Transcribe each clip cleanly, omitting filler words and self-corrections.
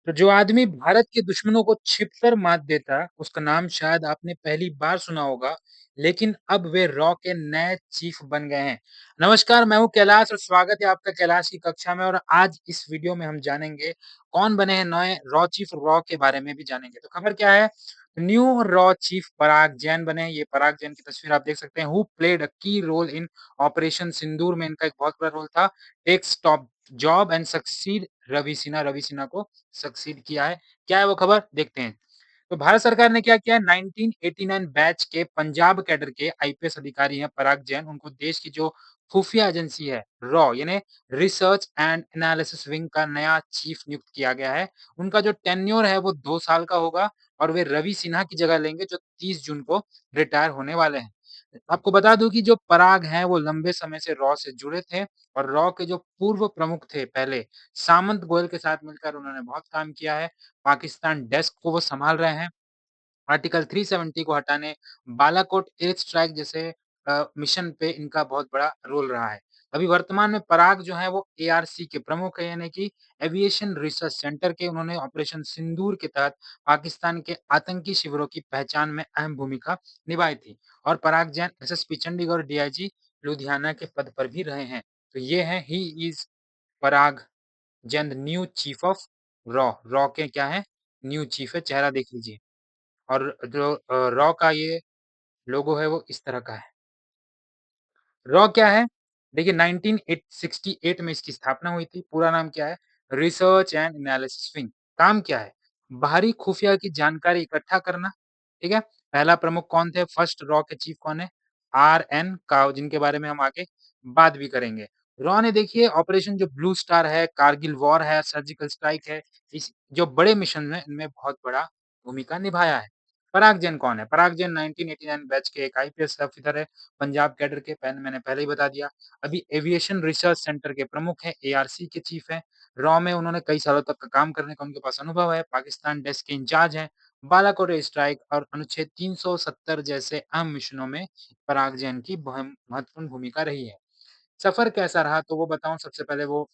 तो जो आदमी भारत के दुश्मनों को छिपकर मात देता, उसका नाम शायद आपने पहली बार सुना होगा, लेकिन अब वे रॉ के नए चीफ बन गए हैं। नमस्कार, मैं हूँ कैलाश और स्वागत है आपका कैलाश की कक्षा में और आज इस वीडियो में हम जानेंगे कौन बने हैं नए रॉ चीफ, रॉ के बारे में भी जानेंगे। तो खबर क्या है? न्यू रॉ चीफ पराग जैन बने हैं। ये पराग जैन की तस्वीर आप देख सकते हैं। हू प्लेड अ की रोल इन ऑपरेशन सिंदूर में इनका एक बहुत बड़ा रोल था। Takes top job and succeed Ravi Sinha, Ravi Sinha को सक्सीड किया है। क्या है वो खबर? देखते हैं। तो भारत सरकार ने क्या किया है 1989 बैच के पंजाब कैडर के आईपीएस अधिकारी हैं पराग जैन, उनको देश की जो खुफिया एजेंसी है रॉ यानी रिसर्च एंड एनालिसिस विंग का नया चीफ नियुक्त किया गया है। उनका जो टेन्योर है वो 2 साल का होगा और वे रवि सिन्हा की जगह लेंगे जो 30 जून को रिटायर होने वाले हैं। आपको बता दूं कि जो पराग हैं वो लंबे समय से रॉ से जुड़े थे और रॉ के जो पूर्व प्रमुख थे पहले सामंत गोयल के साथ मिलकर उन्होंने बहुत काम किया है। पाकिस्तान डेस्क को वो संभाल रहे हैं। आर्टिकल 370 को हटाने, बालाकोट एयर स्ट्राइक जैसे मिशन पे इनका बहुत बड़ा रोल रहा है। अभी वर्तमान में पराग जो है वो एआरसी के प्रमुख है यानी कि एविएशन रिसर्च सेंटर के। उन्होंने ऑपरेशन सिंदूर के तहत पाकिस्तान के आतंकी शिविरों की पहचान में अहम भूमिका निभाई थी और पराग जैन एसएसपी चंडीगढ़ डीआईजी लुधियाना के पद पर भी रहे हैं। तो ये है he is Parag Jain new chief of raw. Raw के क्या है? न्यू चीफ है, चेहरा देख लीजिए। और जो रॉ का ये लोगो है वो इस तरह का है। रॉ क्या है? देखिए 1968 में इसकी स्थापना हुई थी। पूरा नाम क्या है? Research and analysis wing. काम क्या है? बाहरी खुफिया की जानकारी इकट्ठा करना, ठीक है? पहला प्रमुख कौन थे? फर्स्ट रॉ के चीफ कौन है? आरएन काओ, जिनके बारे में हम आगे बात भी करेंगे। रॉ ने देखिए ऑपरेशन जो ब्लू स्टार है, कारगिल वॉर है, सर्जिकल स्ट्राइक है, इस जो बड़े मिशन में इनमें बहुत बड़ा भूमिका निभाया है। पराग जैन कौन है? पराग जैन 1989 बैच के एक आईपीएस ऑफिसर है। पंजाब कैडर के मैंने पहले ही बता दिया। अभी एविएशन रिसर्च सेंटर के प्रमुख हैं, एआरसी के चीफ हैं। रॉ में उन्होंने कई सालों तक का काम करने का उनके पास अनुभव है। पाकिस्तान डेस्क के इंचार्ज हैं। बालाकोट एयर स्ट्राइक और अनुच्छेद 370 जैसे अहम मिशनों में पराग जैन की महत्वपूर्ण भूमिका रही है। सफर कैसा रहा तो वो बताऊं। सबसे पहले वो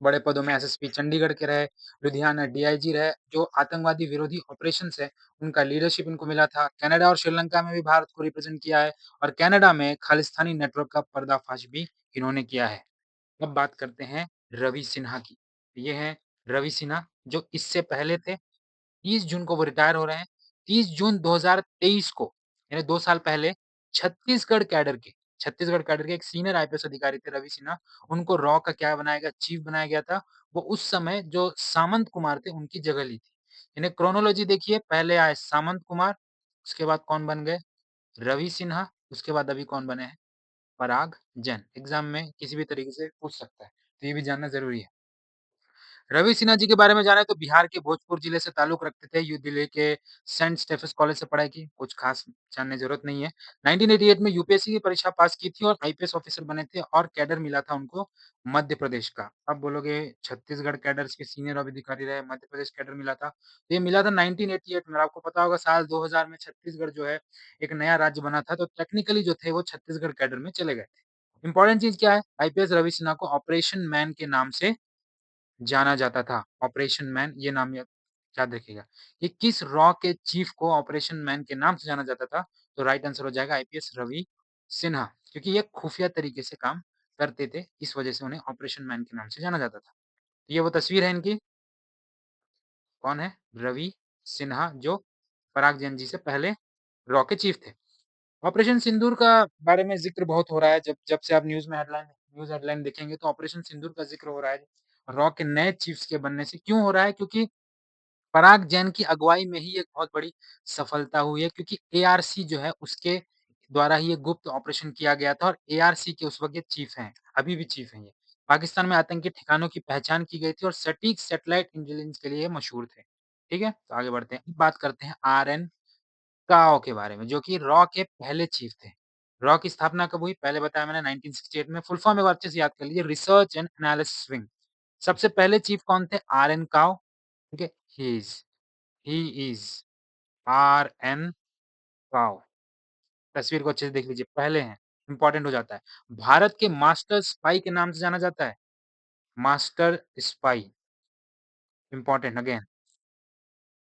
बड़े पदों में एसएसपी चंडीगढ़ के रहे, लुधियाना डीआईजी रहे। जो आतंकवादी विरोधी ऑपरेशंस है, उनका लीडरशिप इनको मिला था। कनाडा और श्रीलंका में भी भारत को रिप्रेजेंट किया है और कनाडा में खालिस्तानी नेटवर्क का पर्दाफाश भी इन्होंने किया है। अब बात करते हैं रवि सिन्हा की। ये हैं रवि सिन्हा जो इससे पहले थे। 30 जून को वो रिटायर हो रहे हैं। 30 जून 2023 को यानी 2 साल पहले छत्तीसगढ़ कैडर के छत्तीसगढ़ कैडर के एक सीनियर आईपीएस अधिकारी थे रवि सिन्हा। उनको रॉ का क्या बनाया गया? चीफ बनाया गया था। वो उस समय जो सामंत कुमार थे उनकी जगह ली थी। यानी क्रोनोलॉजी देखिए, पहले आए सामंत कुमार, उसके बाद कौन बन गए? रवि सिन्हा, उसके बाद अभी कौन बने हैं? पराग जैन। एग्जाम में किसी भी तरीके से पूछ सकता है, तो ये भी जानना ज़रूरी है। रवि सिन्हा जी के बारे में जाने तो बिहार के भोजपुर जिले से ताल्लुक रखते थे। यू दिल्ली के सेंट स्टेफेंस कॉलेज से पढ़ाई की, कुछ खास जानने की ज़रूरत नहीं है। 1988 में यूपीएससी की परीक्षा पास की थी और आईपीएस ऑफिसर बने थे और कैडर मिला था उनको मध्य प्रदेश का। अब बोलोगे छत्तीसगढ़ कैडर्स के सीनियर अधिकारी रहे, मध्य प्रदेश कैडर मिला था। तो ये मिला था 1988 में। आपको पता होगा साल 2000 में छत्तीसगढ़ जो है एक नया राज्य बना था, तो टेक्निकली जो थे वो छत्तीसगढ़ कैडर में चले गए थे। इंपॉर्टेंट चीज़ क्या है? आईपीएस रवि सिन्हा को ऑपरेशन मैन के नाम से जाना जाता था। ऑपरेशन मैन ये नाम याद रखिएगा। कि किस रॉ के चीफ को ऑपरेशन मैन के नाम से जाना जाता था? तो राइट आंसर हो जाएगा आईपीएस रवि सिन्हा, क्योंकि ये खुफिया तरीके से काम करते थे, इस वजह से उन्हें ऑपरेशन मैन के नाम से जाना जाता था। तो ये वो तस्वीर है इनकी। कौन है? रवि सिन्हा जो पराग जैन जी से पहले रॉ के चीफ थे। ऑपरेशन सिंदूर का बारे में ज़िक्र बहुत हो रहा है। जब जब से आप न्यूज़ हेडलाइन देखेंगे तो ऑपरेशन सिंदूर का ज़िक्र हो रहा है। रॉ के नए चीफ्स के बनने से क्यों हो रहा है? क्योंकि पराग जैन की अगुवाई में ही एक बहुत बड़ी सफलता हुई है, क्योंकि एआरसी जो है उसके द्वारा ही ये गुप्त ऑपरेशन किया गया था और एआरसी के उस वक़्त ये चीफ हैं, अभी भी चीफ हैं ये। पाकिस्तान में आतंकी ठिकानों की पहचान की गई थी और सटीक सैटेलाइट इंटेलिजेंस के लिए ये मशहूर थे। ठीक है? तो आगे बढ़ते हैं। बात करते हैं आरएन काओ के बारे में, जो कि रॉ के पहले चीफ थे। रॉ की स्थापना कब हुई? पहले बताया मैंने 1968 में। फुल फॉर्म एक बार अच्छे से याद कर लीजिए, रिसर्च एंड एनालिसिस विंग। सबसे पहले चीफ कौन थे? आरएन काओ। ठीक है? ही इज़ आरएन काओ। तस्वीर को अच्छे से देख लीजिए, पहले हैं, इम्पोर्टेंट हो जाता है। भारत के मास्टर स्पाई के नाम से जाना जाता है। Master spy, important again.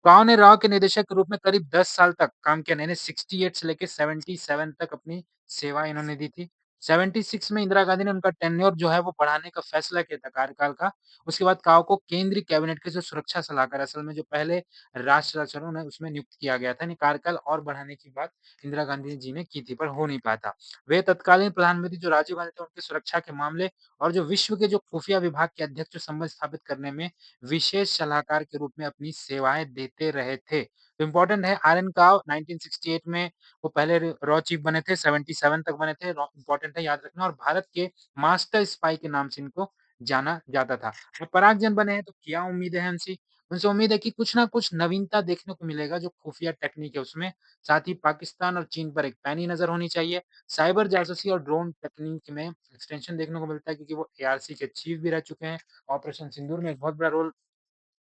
Kao ने रॉ के निदेशक के रूप में करीब 10 साल तक काम किया। इन्होंने 68 से लेके 77 तक अपनी सेवा इन्होंने दी थी। 76 में इंदिरा गांधी ने उनका टेन्योर जो है वो बढ़ाने का फैसला किया था कार्यकाल का। उसके बाद काओ को केंद्रीय कैबिनेट के जो सुरक्षा सलाहकार असल में जो पहले राष्ट्र ने उसमें नियुक्त किया गया था। यानी कार्यकाल और बढ़ाने की बात इंदिरा गांधी जी ने की थी पर हो नहीं पाया था। वे तत्कालीन प्रधानमंत्री जो राजीव गांधी थे उनकी सुरक्षा के मामले और जो विश्व के जो खुफिया विभाग के अध्यक्ष जो संबंध स्थापित करने में विशेष सलाहकार के रूप में अपनी सेवाएँ देते रहे थे। तो इम्पोर्टेंट है आर एन काव 1968 में वो पहले रॉ चीफ बने थे, 77 तक बने थे। रॉ इम्पोर्टेंट है याद रखना और भारत के मास्टर स्पाई के नाम से इनको जाना जाता था। अब पराग जन बने हैं तो क्या उम्मीदें हैं उनसे? उनसे उम्मीद है कि कुछ ना कुछ नवीनता देखने को मिलेगा जो खुफिया टेक्निक है उसमें। साथ ही पाकिस्तान और चीन पर एक पैनी नज़र होनी चाहिए। साइबर जासूसी और ड्रोन टेक्निक में एक्सटेंशन देखने को मिलता है क्योंकि वो एआरसी के चीफ भी रह चुके हैं। ऑपरेशन सिंदूर में एक बहुत बड़ा रोल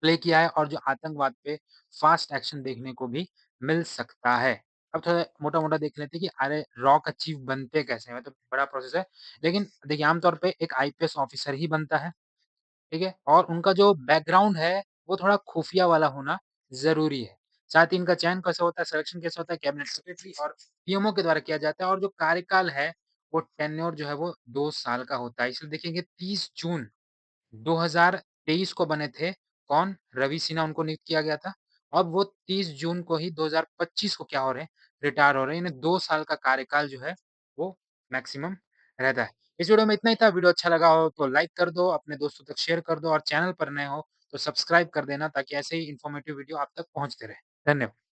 प्ले किया है और जो आतंकवाद पे फ़ास्ट एक्शन देखने को भी मिल सकता है। अब थोड़ा मोटा-मोटा देख लेते हैं कि अरे रॉ का चीफ बनते कैसे हैं? मतलब बड़ा प्रोसेस है। लेकिन देखिए आम तौर पे एक आईपीएस ऑफिसर ही बनता है, ठीक है? और उनका जो बैकग्राउंड है वो थोड़ा खुफिया वाला होना ज़रूरी है। साथ ही इनका चयन कैसे होता है, सिलेक्शन कैसे होता है, कैबिनेट सेक्रेटरी और पीएमओ के द्वारा किया जाता है और जो कार्यकाल है वो टेन्योर जो है वो 2 साल का होता है। इसलिए देखिए 30 जून 2023 को बने थे। कौन? रवि सिन्हा उनको नियुक्त किया गया था। अब वो 30 जून को ही 2025 को क्या हो रहे हैं? रिटायर हो रहे हैं। इन्हें 2 साल का कार्यकाल जो है वो मैक्सिमम रहता है। इस वीडियो में इतना ही था। वीडियो अच्छा लगा हो तो लाइक कर दो, अपने दोस्तों तक शेयर कर दो और चैनल पर नए हो तो सब्सक्राइब कर देना ताकि ऐसे ही इन्फॉर्मेटिव वीडियो आप तक पहुँचते रहे। धन्यवाद।